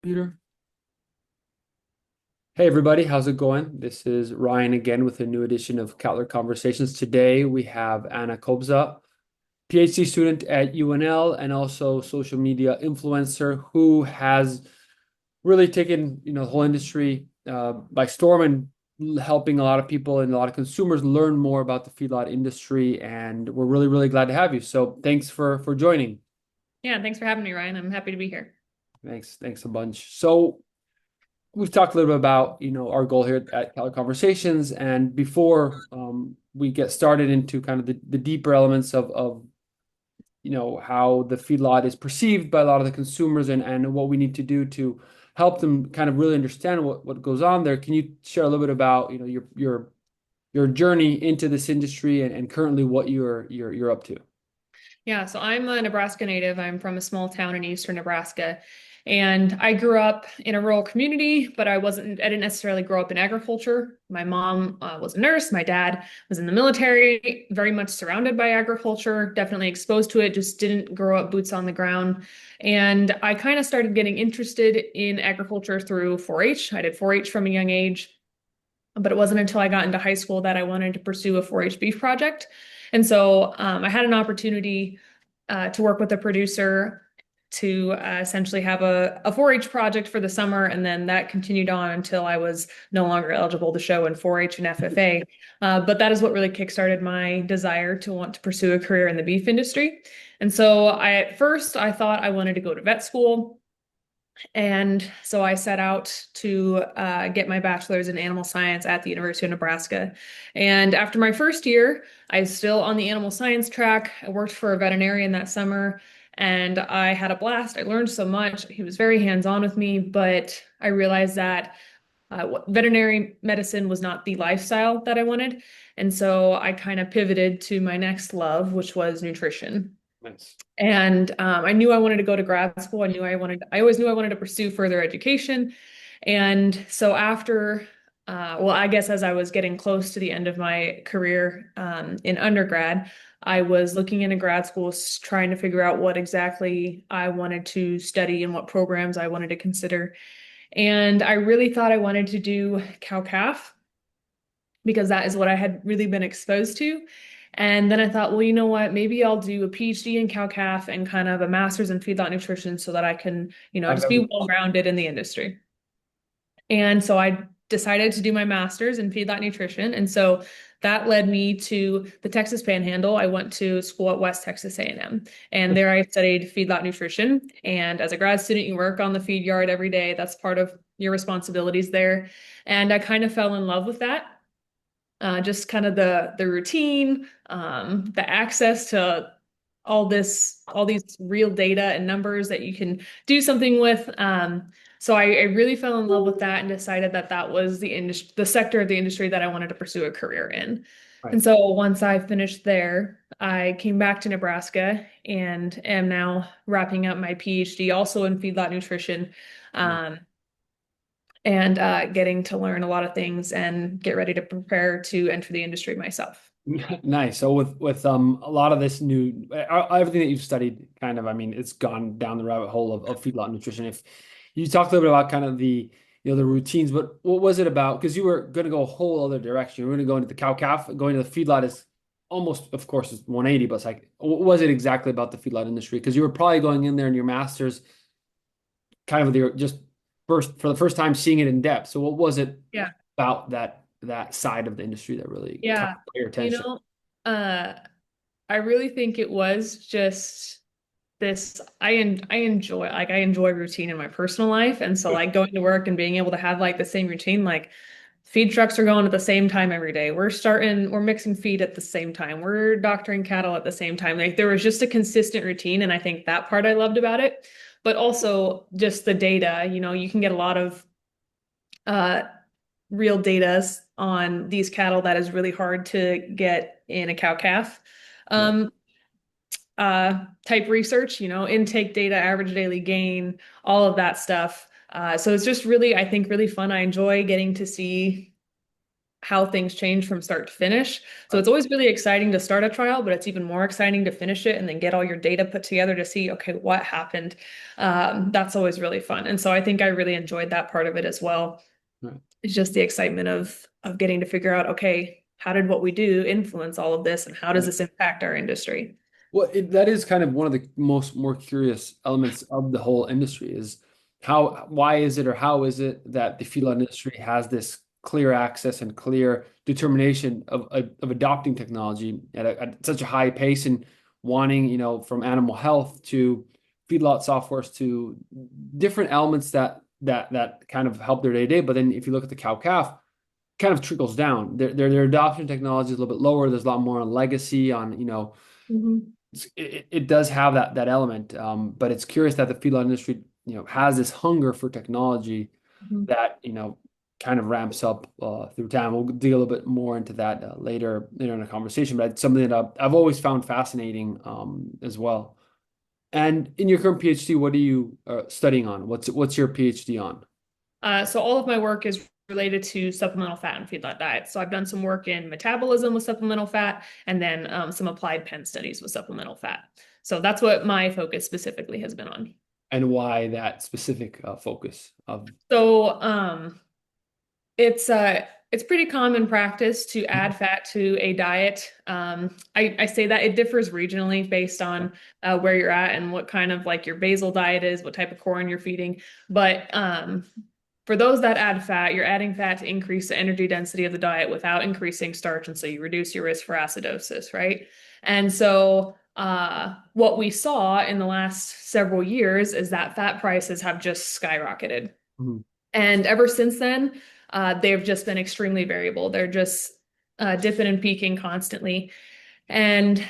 Peter. Hey everybody, how's it going? This is Ryan again with a new edition of Cattler Conversations. Today we have Anna Kobza, PhD student at UNL and also social media influencer who has really taken, the whole industry by storm and helping a lot of people and a lot of consumers learn more about the feedlot industry. And we're really, really glad to have you. So thanks for joining. Yeah, thanks for having me, Ryan. I'm happy to be here. Thanks a bunch. So we've talked a little bit about, our goal here at Keller Conversations, and before we get started into kind of the deeper elements of how the feedlot is perceived by a lot of the consumers and what we need to do to help them kind of really understand what goes on there. Can you share a little bit about, your journey into this industry and currently what you're up to? Yeah, so I'm a Nebraska native. I'm from a small town in eastern Nebraska. And I grew up in a rural community, but I didn't necessarily grow up in agriculture. My mom was a nurse. My dad was in the military, very much surrounded by agriculture, definitely exposed to it, just didn't grow up boots on the ground. And I kind of started getting interested in agriculture through 4-H. I did 4-H from a young age. But it wasn't until I got into high school that I wanted to pursue a 4-H beef project. And so I had an opportunity to work with a producer to essentially have a 4-H project for the summer. And then that continued on until I was no longer eligible to show in 4-H and FFA. But that is what really kickstarted my desire to want to pursue a career in the beef industry. And so at first I thought I wanted to go to vet school. And so I set out to get my bachelor's in animal science at the University of Nebraska. And after my first year, I was still on the animal science track. I worked for a veterinarian that summer and I had a blast. I learned so much. He was very hands-on with me, but I realized that veterinary medicine was not the lifestyle that I wanted. And so I kind of pivoted to my next love, which was nutrition. Nice. And I knew I wanted to go to grad school. I always knew I wanted to pursue further education. And so well, I guess as I was getting close to the end of my career in undergrad, I was looking into grad schools, trying to figure out what exactly I wanted to study and what programs I wanted to consider. And I really thought I wanted to do cow-calf because that is what I had really been exposed to. And then I thought, well, you know what? Maybe I'll do a PhD in cow-calf and kind of a master's in feedlot nutrition so that I can, I've just be well-rounded in the industry. And so I decided to do my master's in feedlot nutrition. And so that led me to the Texas Panhandle. I went to school at West Texas A&M, and there I studied feedlot nutrition. And as a grad student, you work on the feed yard every day. That's part of your responsibilities there. And I kind of fell in love with that. Just kind of the routine, the access to all these real data and numbers that you can do something with. So I really fell in love with that and decided that that was the sector of the industry that I wanted to pursue a career in. Right. And so once I finished there, I came back to Nebraska and am now wrapping up my PhD also in feedlot nutrition. Um, and getting to learn a lot of things and get ready to prepare to enter the industry myself. Nice. So with a lot of this new everything that you've studied, kind of, I mean, it's gone down the rabbit hole of feedlot nutrition. If you talked a little bit about kind of the the routines, but what was it about? Because you were going to go a whole other direction. You were going to go into the cow calf. Going to the feedlot is almost, of course, it's 180, but it's like, what was it exactly about the feedlot industry? Because you were probably going in there in your master's, kind of just first for the first time seeing it in depth. So what was it Yeah. about that side of the industry that really caught Yeah. your You attention? know, uh, I really think it was just this I enjoy routine in my personal life. And so like going to work and being able to have like the same routine, like feed trucks are going at the same time every day. We're mixing feed at the same time. We're doctoring cattle at the same time. Like there was just a consistent routine. And I think that part I loved about it. But also just the data, you can get a lot of uh real data on these cattle that is really hard to get in a cow calf. Right. Um, Type research, intake data, average daily gain, all of that stuff. So it's just really, I think, really fun. I enjoy getting to see how things change from start to finish. So Right. it's always really exciting to start a trial, but it's even more exciting to finish it and then get all your data put together to see, okay, what happened. That's always really fun. And so I think I really enjoyed that part of it as well. Right. It's just the excitement of getting to figure out, okay, how did what we do influence all of this and how does Right. this impact our industry? Well, that is kind of one of the more curious elements of the whole industry is why is it or how is it that the feedlot industry has this clear access and clear determination of adopting technology at such a high pace and wanting, from animal health to feedlot softwares to different elements that kind of help their day to day. But then if you look at the cow calf, kind of trickles down. Their adoption technology is a little bit lower. There's a lot more on legacy on, Mhm. it does have that element, but it's curious that the feedlot industry, has this hunger for technology Mhm. that kind of ramps up through time. We'll dig a little bit more into that later in the conversation, but it's something that I've always found fascinating as well. And in your current PhD, what are you studying on? What's your PhD on? So all of my work is related to supplemental fat and feedlot diets. So I've done some work in metabolism with supplemental fat and then some applied pen studies with supplemental fat. So that's what my focus specifically has been on. And why that specific focus of? So it's pretty common practice to add fat to a diet. I say that it differs regionally based on where you're at and what kind of like your basal diet is, what type of corn you're feeding. But for those that add fat, you're adding fat to increase the energy density of the diet without increasing starch, and so you reduce your risk for acidosis, right? And so what we saw in the last several years is that fat prices have just skyrocketed. Mhm. And ever since then, they've just been extremely variable. They're just dipping and peaking constantly. And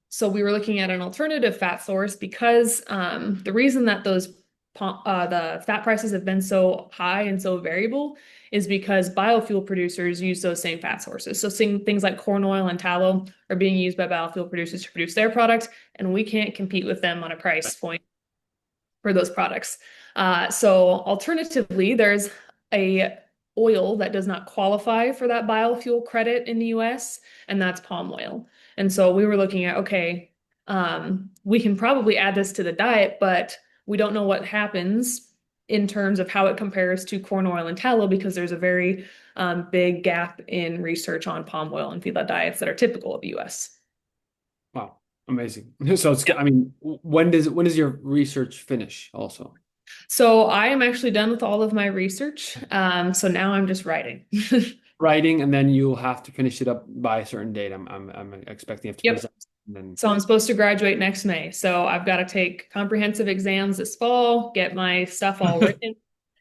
so we were looking at an alternative fat source because the reason that the fat prices have been so high and so variable is because biofuel producers use those same fat sources. So things like corn oil and tallow are being used by biofuel producers to produce their products, and we can't compete with them on a price point for those products. So alternatively, there's a oil that does not qualify for that biofuel credit in the US, and that's palm oil. And so we were looking at, okay, we can probably add this to the diet, but we don't know what happens in terms of how it compares to corn oil and tallow because there's a very big gap in research on palm oil and feedlot diets that are typical of the US. Wow, amazing. So I mean, when does your research finish also? So I am actually done with all of my research. So now I'm just writing. Writing, and then you'll have to finish it up by a certain date. I'm expecting you have to Yep. present, and then So I'm supposed to graduate next May. So I've got to take comprehensive exams this fall, get my stuff all written,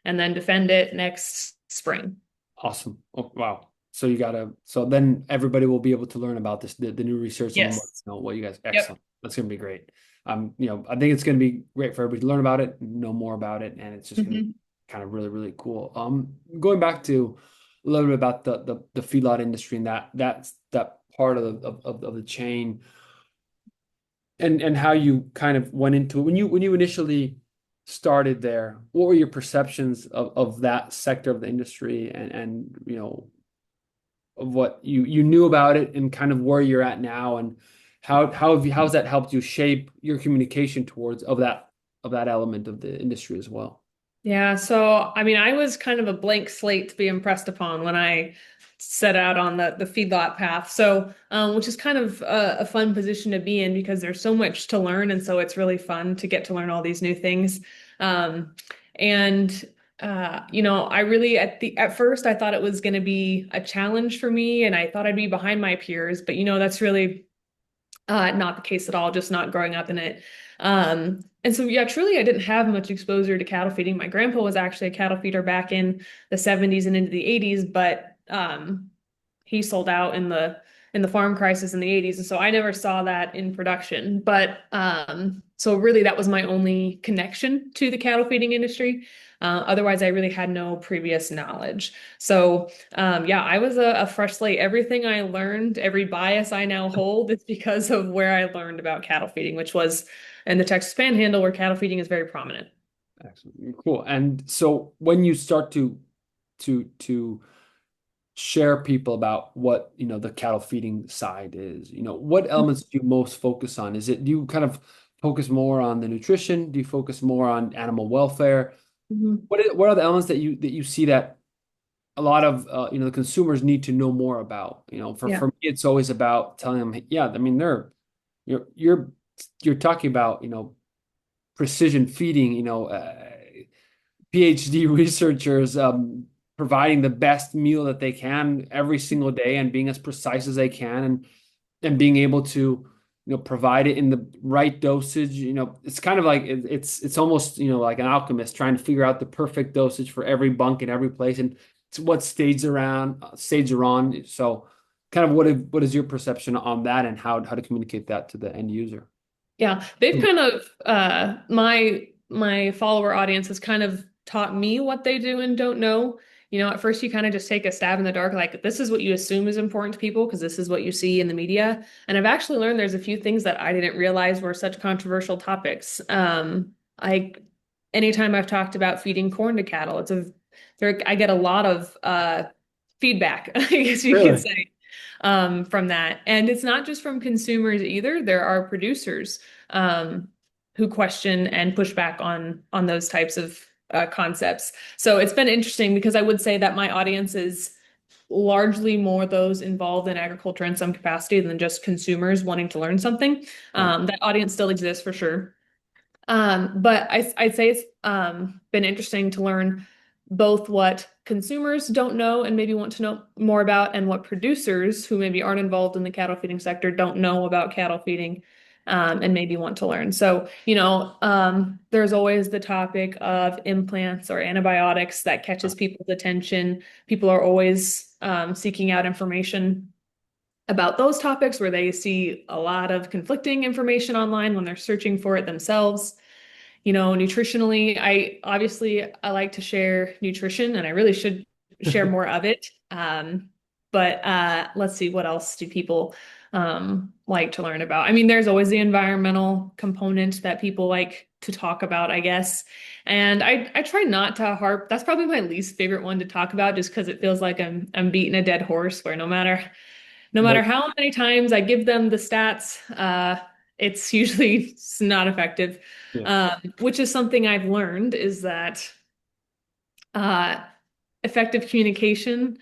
and then defend it next spring. awesome. Oh, wow. So then everybody will be able to learn about the new research and Yes. what you guys, Yep. excellent. That's going to be great. I think it's going to be great for everybody to learn about it, know more about it, and it's just going to be Mhm. kind of really, really cool. Going back to a little bit about the feedlot industry and that part of the chain and how you kind of went into it when you initially started there. What were your perceptions of that sector of the industry and of what you knew about it and kind of where you're at now and how's that helped you shape your communication towards of that element of the industry as well? Yeah, so I mean, I was kind of a blank slate to be impressed upon when I set out on the feedlot path. So, which is kind of a fun position to be in because there's so much to learn, and so it's really fun to get to learn all these new things. Um, and I really at first I thought it was going to be a challenge for me, and I thought I'd be behind my peers, but that's really not the case at all, just not growing up in it. And so, yeah, truly, I didn't have much exposure to cattle feeding. My grandpa was actually a cattle feeder back in the 70s and into the 80s, but he sold out in the farm crisis in the 80s, and so I never saw that in production. But so really, that was my only connection to the cattle feeding industry. Otherwise, I really had no previous knowledge. So, yeah, I was a fresh slate. Everything I learned, every bias I now hold is because of where I learned about cattle feeding, which was in the Texas Panhandle, where cattle feeding is very prominent. Excellent. Cool. And so when you start to share people about what, the cattle feeding side is, what elements do you most focus on? Do you kind of focus more on the nutrition? Do you focus more on animal welfare? Mhm. What are the elements that you see that a lot of the consumers need to know more about? For Yeah. me, it's always about telling them, yeah, I mean, you're talking about, precision feeding, PhD researchers providing the best meal that they can every single day and being as precise as they can, and being able to provide it in the right dosage. It's kind of like it's almost like an alchemist trying to figure out the perfect dosage for every bunk in every place, and it's what stage you're on. So kind of what is your perception on that, and how to communicate that to the end user? Yeah, they've kind of my follower audience has kind of taught me what they do and don't know. At first you kind of just take a stab in the dark, like this is what you assume is important to people because this is what you see in the media. And I've actually learned there's a few things that I didn't realize were such controversial topics. I anytime I've talked about feeding corn to cattle, I get a lot of feedback, I guess you could Really? say, from that. And it's not just from consumers either. There are producers um, who question and push back on those types of concepts. So it's been interesting because I would say that my audience is largely more those involved in agriculture in some capacity than just consumers wanting to learn something. Right. That audience still exists for sure. But I'd say it's been interesting to learn both what consumers don't know and maybe want to know more about, and what producers who maybe aren't involved in the cattle feeding sector don't know about cattle feeding, and maybe want to learn. So, there's always the topic of implants or antibiotics that catches people's attention. People are always seeking out information about those topics where they see a lot of conflicting information online when they're searching for it themselves. Nutritionally, I like to share nutrition and I really should share more of it. But let's see, what else do people like to learn about? I mean, there's always the environmental component that people like to talk about, I guess. And I try not to harp. That's probably my least favorite one to talk about just because it feels like I'm beating a dead horse where no matter But how many times I give them the stats, it's usually not effective. yeah, Which is something I've learned is that uh, effective communication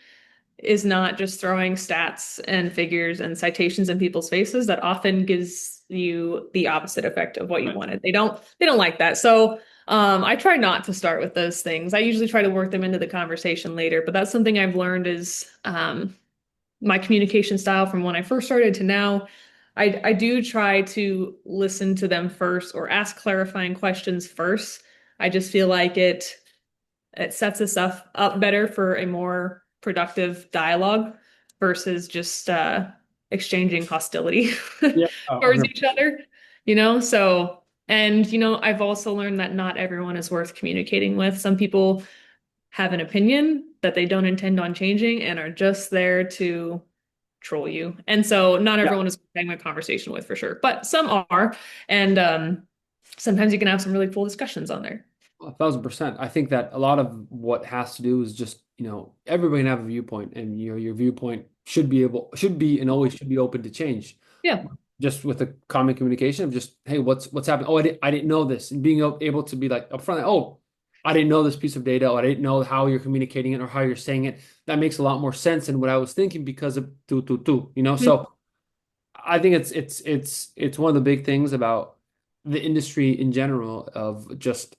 is not just throwing stats and figures and citations in people's faces. That often gives you the opposite effect of what you right. wanted. They don't like that. So I try not to start with those things. I usually try to work them into the conversation later, but that's something I've learned is my communication style from when I first started to now. I do try to listen to them first or ask clarifying questions first. I just feel like it sets us up better for a more productive dialogue versus just exchanging hostility Yeah. towards each other, So, and I've also learned that not everyone is worth communicating with. Some people have an opinion that they don't intend on changing and are just there to troll you. And so not Yeah. everyone is having a conversation with for sure, but some are. And sometimes you can have some really cool discussions on there. 1,000%. I think that a lot of what has to do is just, everybody can have a viewpoint, and your viewpoint should be and always should be open to change. Yeah. Just with a common communication of just, hey, what's happening? Oh, I didn't know this, and being able to be like upfront, oh, I didn't know this piece of data, or I didn't know how you're communicating it or how you're saying it. That makes a lot more sense than what I was thinking because of two. Mhm. So I think it's one of the big things about the industry in general of just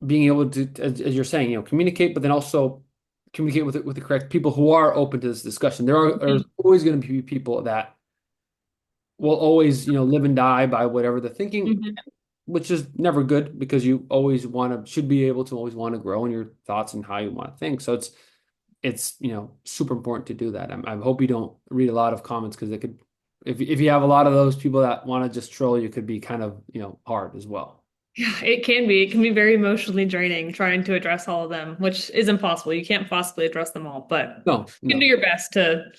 being able to, as you're saying, communicate, but then also communicate with the correct people who are open to this discussion. There's always going to be people that will always, live and die by whatever they're thinking, Mhm. which is never good because you always should be able to always want to grow in your thoughts and how you want to think. So it's super important to do that. I hope you don't read a lot of comments because it could, if you have a lot of those people that want to just troll you, could be kind of hard as well. Yeah, it can be. It can be very emotionally draining trying to address all of them, which is impossible. You can't possibly address them all, but No, you can do no. your best to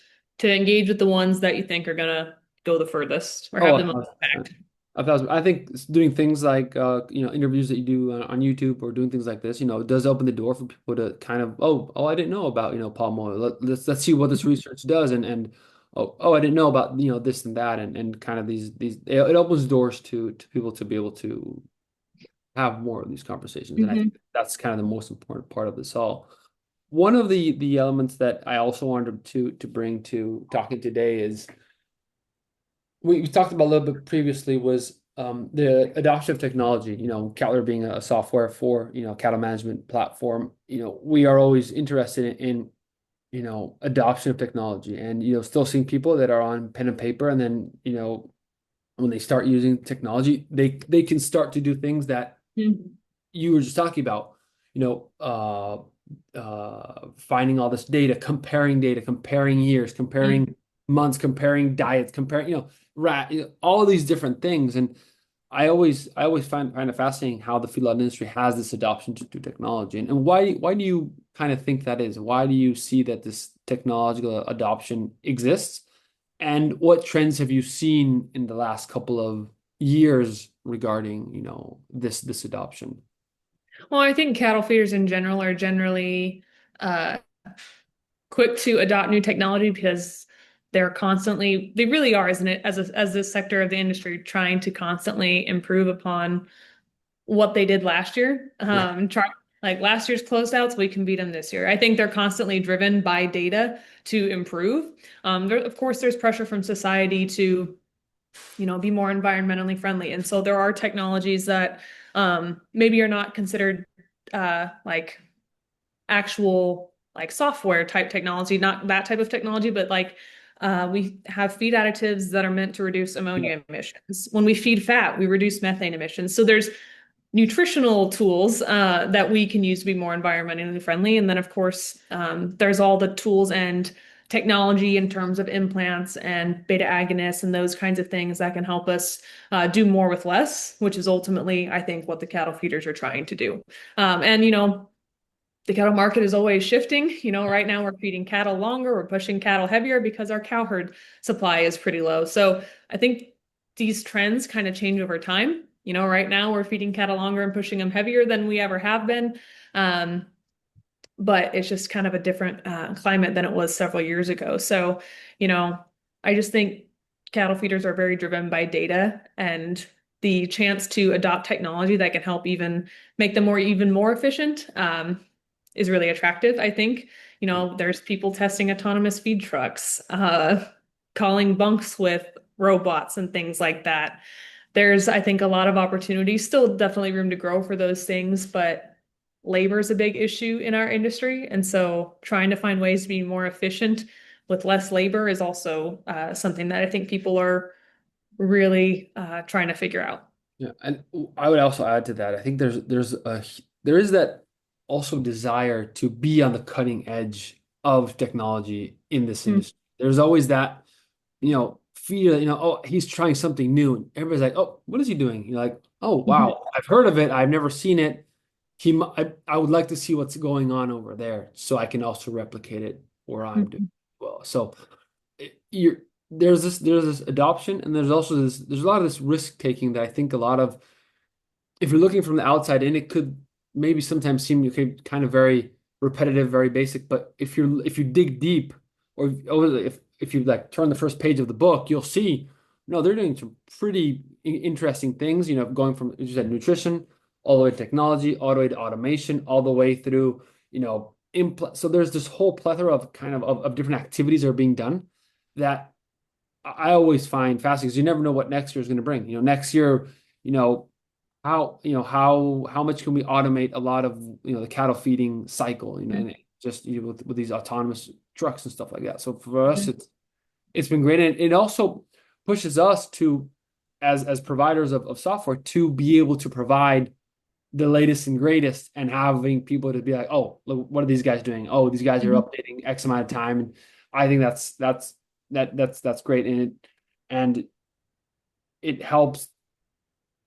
engage with the ones that you think are gonna go the furthest or Oh, have the most 100%. impact. I think doing things like interviews that you do on YouTube or doing things like this, it does open the door for people to kind of, oh, I didn't know about, palm oil. Let's see what this research does, and I didn't know about, this and that, and kind of these it opens doors to people to be able to have more of these conversations. And I Mhm. think that's kind of the most important part of this all. One of the elements that I also wanted to bring to talking today is we talked about a little bit previously was the adoption of technology, Cattler being a software for, cattle management platform. We are always interested in, adoption of technology and, still seeing people that are on pen and paper. And then, when they start using technology, they can start to do things that Mhm. you were just talking about, finding all this data, comparing years, comparing months, comparing diets, comparing, all these different things. And I always find it fascinating how the feedlot industry has this adoption to technology. And why do you kind of think that is? Why do you see that this technological adoption exists? And what trends have you seen in the last couple of years regarding, this adoption? Well, I think cattle feeders in general are generally uh, quick to adopt new technology because they really are, isn't it, as this sector of the industry trying to constantly improve upon what they did last year. Yeah. Try like last year's closeouts, we can beat them this year. I think they're constantly driven by data to improve. Of course, there's pressure from society to, be more environmentally friendly, and so there are technologies that maybe are not considered like actual like software type technology, not that type of technology, but like we have feed additives that are meant to reduce Yeah. ammonia emissions. When we feed fat, we reduce methane emissions. So there's nutritional tools that we can use to be more environmentally friendly. And then, of course, there's all the tools and technology in terms of implants and beta agonists and those kinds of things that can help us do more with less, which is ultimately, I think, what the cattle feeders are trying to do. And, the cattle market is always shifting. Right now we're feeding cattle longer, we're pushing cattle heavier because our cow herd supply is pretty low. So I think these trends kind of change over time. Right now we're feeding cattle longer and pushing them heavier than we ever have been. Um, but it's just kind of a different climate than it was several years ago. So, you know, I just think cattle feeders are very driven by data and the chance to adopt technology that can help even make them even more efficient is really attractive. I think, there's people testing autonomous feed trucks, calling bunks with robots and things like that. There's, I think, a lot of opportunity, still definitely room to grow for those things, but labor is a big issue in our industry. And so trying to find ways to be more efficient with less labor is also something that I think people are really trying to figure out. Yeah, and I would also add to that. I think there is that also desire to be on the cutting edge of technology in this Mm. industry. There's always that, fear, oh, he's trying something new, and everybody's like, oh, what is he doing? You're like, oh, Mhm. wow, I've heard of it, I've never seen it. I would like to see what's going on over there, so I can also replicate it where I'm doing Mhm. well. So you're there's this adoption, and there's a lot of this risk taking that I think a lot of, if you're looking from the outside in, it could maybe sometimes seem okay, kind of very repetitive, very basic. But if you dig deep, or if you like turn the first page of the book, you'll see, no, they're doing some pretty interesting things. Going from, as you said, nutrition, all the way to technology, all the way to automation, all the way through, implant. So there's this whole plethora of kind of different activities that are being done that I always find fascinating, because you never know what next year is going to bring. Next year, you know, how much can we automate a lot of, the cattle feeding cycle, and just, with these autonomous trucks and stuff like that. So for us, Mhm. it's been great. And it also pushes us to, as providers of software, to be able to provide the latest and greatest, and having people to be like, oh, look, what are these guys doing? Oh, these guys are Mhm. updating X amount of time. And I think that's great. And it helps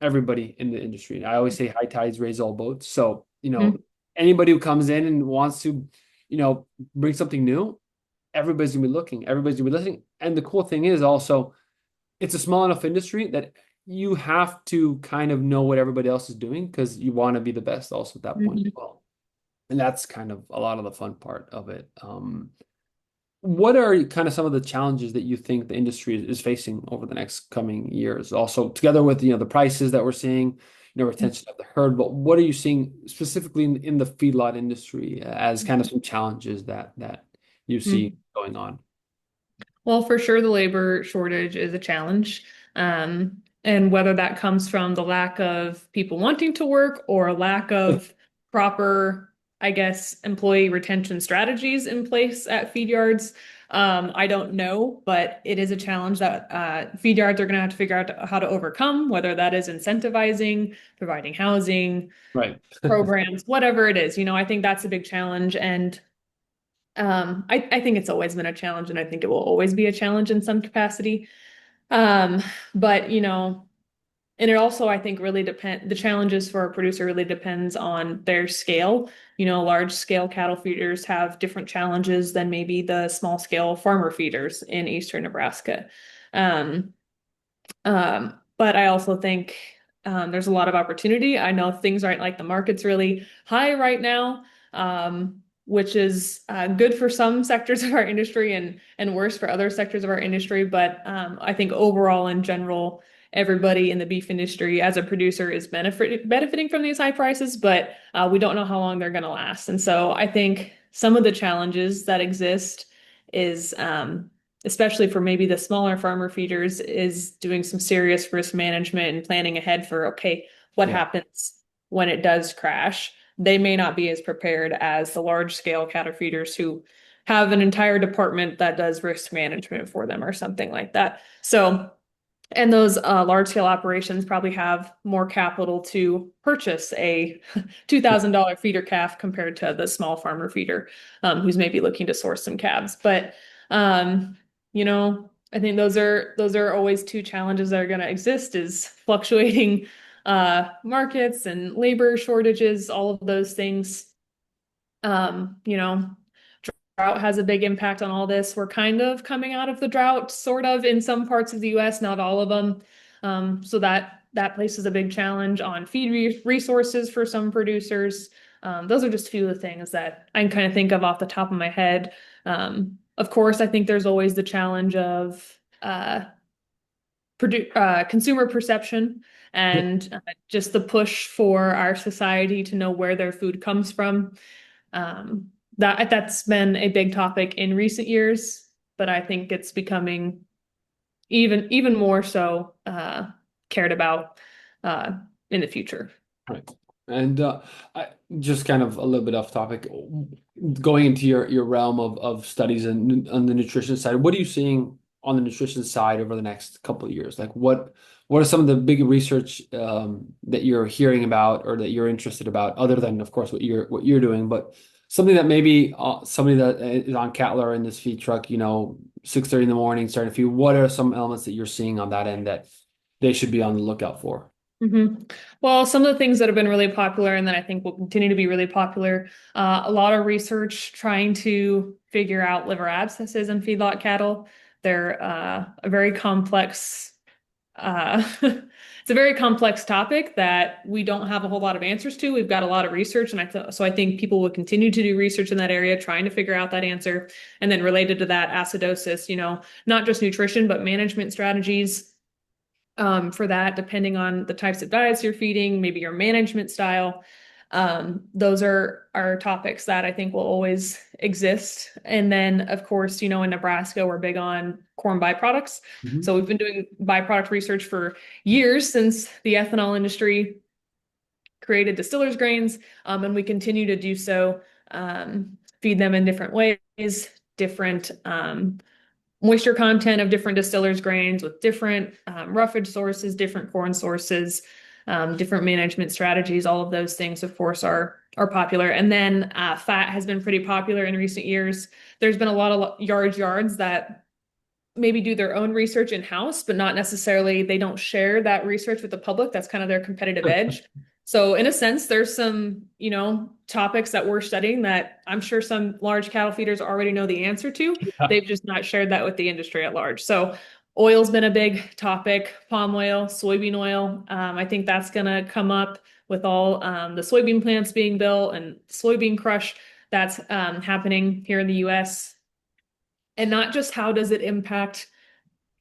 everybody in the industry. I always say high tides raise all boats. So, Mhm. anybody who comes in and wants to, bring something new, everybody's gonna be looking, everybody's gonna be listening. And the cool thing is also, it's a small enough industry that you have to kind of know what everybody else is doing because you want to be the best also at that point as Mhm. well. And that's kind of a lot of the fun part of it. What are kind of some of the challenges that you think the industry is facing over the next coming years? Also, together with the prices that we're seeing, retention of the herd, but what are you seeing specifically in the feedlot industry as kind of some challenges that you see Mhm. going on? Well, for sure, the labor shortage is a challenge. And whether that comes from the lack of people wanting to work or a lack of proper, I guess, employee retention strategies in place at feed yards, I don't know, but it is a challenge that feed yards are going to have to figure out how to overcome, whether that is incentivizing, providing housing, Right. programs, whatever it is. I think that's a big challenge. And I think it's always been a challenge, and I think it will always be a challenge in some capacity. Um, but and it also I think really the challenges for a producer really depends on their scale. Large scale cattle feeders have different challenges than maybe the small scale farmer feeders in eastern Nebraska. Um, but I also think there's a lot of opportunity. I know things aren't like the market's really high right now, which is good for some sectors of our industry and worse for other sectors of our industry. But I think overall, in general, everybody in the beef industry as a producer is benefiting from these high prices, but we don't know how long they're going to last. And so I think some of the challenges that exist is especially for maybe the smaller farmer feeders, is doing some serious risk management and planning ahead for, okay, what Yeah. happens when it does crash? They may not be as prepared as the large scale cattle feeders who have an entire department that does risk management for them or something like that. So, and those large scale operations probably have more capital to purchase a $2,000 feeder calf compared to the small farmer feeder who's maybe looking to source some calves. But um, I think those are always two challenges that are going to exist: is fluctuating markets and labor shortages, all of those things. Um, you know, Drought has a big impact on all this. We're kind of coming out of the drought, sort of, in some parts of the US, not all of them. So that places a big challenge on feed resources for some producers. Those are just a few of the things that I can kind of think of off the top of my head. Of course, I think there's always the challenge of consumer perception and just the push for our society to know where their food comes from. That's been a big topic in recent years, but I think it's becoming even more so cared about uh, in the future. Right. And I just kind of a little bit off topic, going into your realm of studies and on the nutrition side, what are you seeing on the nutrition side over the next couple of years? Like what are some of the big research that you're hearing about or that you're interested about, other than of course what you're doing, but something that maybe somebody that is on cattle or in this feed truck, 6:30 in the morning starting to feed, what are some elements that you're seeing on that end that they should be on the lookout for? Well, some of the things that have been really popular and that I think will continue to be really popular, a lot of research trying to figure out liver abscesses in feedlot cattle. They're a very complex it's a very complex topic that we don't have a whole lot of answers to. We've got a lot of research, and so I think people will continue to do research in that area, trying to figure out that answer. And then related to that, acidosis, not just nutrition, but management strategies for that, depending on the types of diets you're feeding, maybe your management style. Those are topics that I think will always exist. And then, of course, in Nebraska, we're big on corn byproducts. Mhm. So we've been doing byproduct research for years since the ethanol industry created distillers grains, and we continue to do so. Feed them in different ways, different moisture content of different distillers grains with different roughage sources, different corn sources, different management strategies. All of those things, of course, are popular. And then fat has been pretty popular in recent years. There's been a lot of yards that maybe do their own research in-house, but not necessarily, they don't share that research with the public. That's kind of their competitive edge. So in a sense, there's some, topics that we're studying that I'm sure some large cattle feeders already know the answer to. They've just not shared that with the industry at large. So Oil's been a big topic, palm oil, soybean oil. I think that's going to come up with all the soybean plants being built and soybean crush that's happening here in the US. And not just how does it impact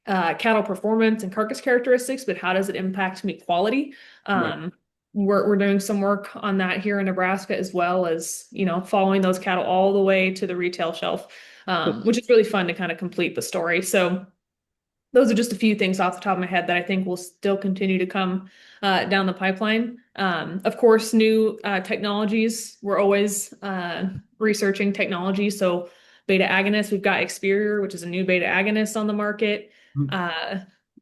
cattle performance and carcass characteristics, but how does it impact meat quality? Right. Um, we're doing some work on that here in Nebraska as well as, following those cattle all the way to the retail shelf, which is really fun to kind of complete the story. So those are just a few things off the top of my head that I think will still continue to come down the pipeline. Of course, new technologies. We're always researching technology. So beta agonists, we've got Experior, which is a new beta agonist on the market. Uh,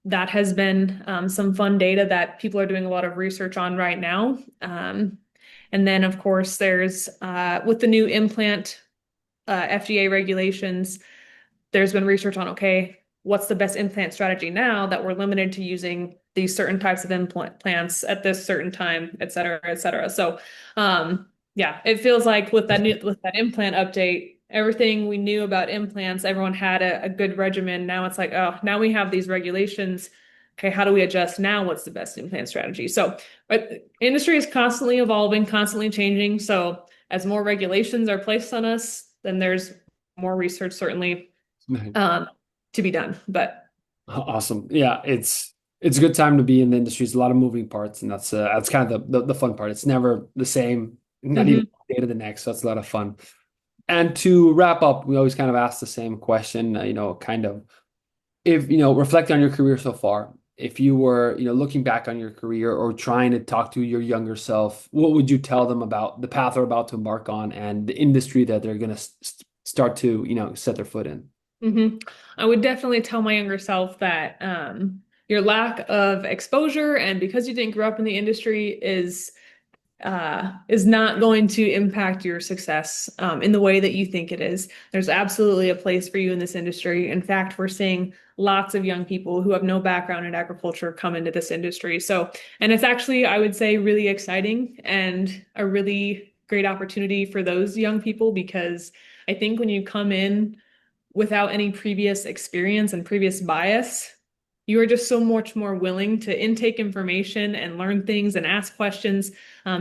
that has been some fun data that people are doing a lot of research on right now. And then, of course, there's with the new implant FDA regulations, there's been research on, okay, what's the best implant strategy now that we're limited to using these certain types of implants at this certain time, et cetera, et cetera. So, yeah, it feels like with that implant update, everything we knew about implants, everyone had a good regimen. Now it's like, oh, now we have these regulations. Okay, how do we adjust now? What's the best implant strategy? So, but industry is constantly evolving, constantly changing. So, as more regulations are placed on us, then there's more research certainly um, to be done. But Awesome. Yeah, it's a good time to be in the industry. It's a lot of moving parts, and that's kind of the fun part. It's never the same, not even mhm. one day to the next. So that's a lot of fun. And to wrap up, we always kind of ask the same question, kind of if, reflecting on your career so far, if you were, looking back on your career or trying to talk to your younger self, what would you tell them about the path they're about to embark on and the industry that they're going to start to, set their foot in? I would definitely tell my younger self that your lack of exposure and because you didn't grow up in the industry is not going to impact your success in the way that you think it is. There's absolutely a place for you in this industry. In fact, we're seeing lots of young people who have no background in agriculture come into this industry. So, and it's actually, I would say, really exciting and a really great opportunity for those young people because I think when you come in without any previous experience and previous bias, you are just so much more willing to intake information and learn things and ask questions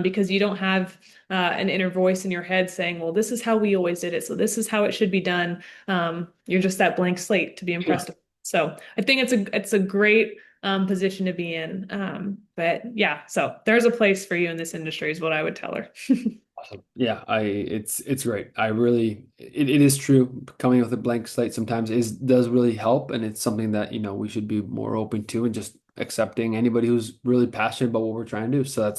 because you don't have an inner voice in your head saying, well, this is how we always did it. So this is how it should be done. You're just that blank slate to be Yeah. impressed with. So I think it's a great position to be in. But yeah, so there's a place for you in this industry is what I would tell her. Awesome. Yeah, it's great. I really it is true. Coming with a blank slate sometimes is does really help, and it's something that, we should be more open to and just accepting anybody who's really passionate about what we're trying to do. So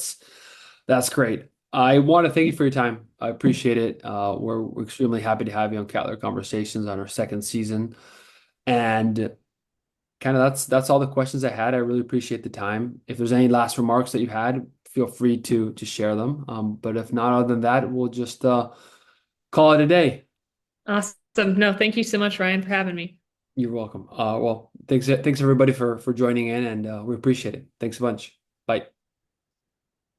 that's great. I want to thank you for your time. I appreciate it. We're extremely happy to have you on Cattler Conversations on our second season. And kind of that's all the questions I had. I really appreciate the time. If there's any last remarks that you had, feel free to share them. But if not, other than that, we'll just call it a day. Awesome. No, thank you so much, Ryan, for having me. You're welcome. Well, thanks everybody for joining in, and we appreciate it. Thanks a bunch. Bye.